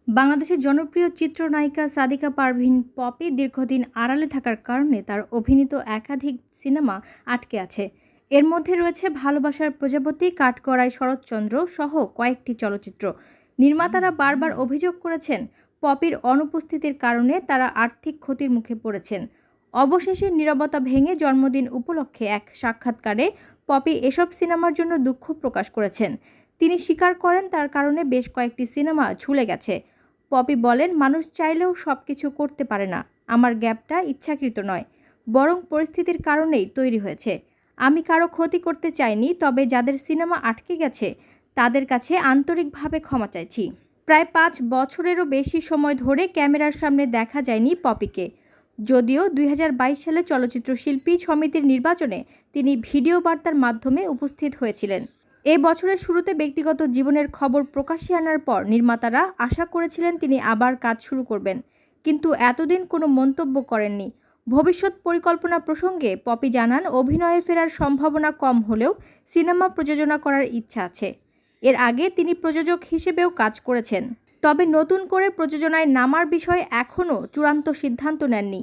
বাংলাদেশের জনপ্রিয় চিত্রনায়িকা সাদিকা পারভীন পপি দীর্ঘদিন আড়ালে থাকার কারণে তার অভিনীত একাধিক সিনেমা আটকে আছে। এর মধ্যে রয়েছে ভালোবাসার প্রজাপতি, কাঠগড়াই শরৎচন্দ্র সহ কয়েকটি চলচ্চিত্র। নির্মাতারা বারবার অভিযোগ করেছেন, পপির অনুপস্থিতির কারণে তারা আর্থিক ক্ষতির মুখে পড়েছেন। অবশেষে নীরবতা ভেঙে জন্মদিন উপলক্ষে এক সাক্ষাৎকারে পপি এসব সিনেমার জন্য দুঃখ প্রকাশ করেছেন। তিনি স্বীকার করেন তার কারণে বেশ কয়েকটি সিনেমা ঝুলে গেছে। পপি বলেন, মানুষ চাইলেও সবকিছু করতে পারে না। আমার গ্যাপটা ইচ্ছাকৃত নয়, বরং পরিস্থিতির কারণেই তৈরি হয়েছে। আমি কারো ক্ষতি করতে চাইনি, তবে যাদের সিনেমা আটকে গেছে তাদের কাছে আন্তরিকভাবে ক্ষমা চাইছি। প্রায় ৫ বছরেরও বেশি সময় ধরে ক্যামেরার সামনে দেখা যায়নি পপিকে। যদিও ২০২২ সালে চলচ্চিত্র শিল্পী সমিতির নির্বাচনে তিনি ভিডিও বার্তার মাধ্যমে উপস্থিত হয়েছিলেন। এ বছরের শুরুতে ব্যক্তিগত জীবনের খবর প্রকাশ্যে আনার পর নির্মাতারা আশা করেছিলেন তিনি আবার কাজ শুরু করবেন, কিন্তু এতদিন কোনো মন্তব্য করেননি। ভবিষ্যৎ পরিকল্পনা প্রসঙ্গে পপি জানান, অভিনয়ে ফেরার সম্ভাবনা কম হলেও সিনেমা প্রযোজনা করার ইচ্ছা আছে। এর আগে তিনি প্রযোজক হিসেবেও কাজ করেছেন, তবে নতুন করে প্রযোজনায় নামার বিষয়ে এখনও চূড়ান্ত সিদ্ধান্ত নেননি।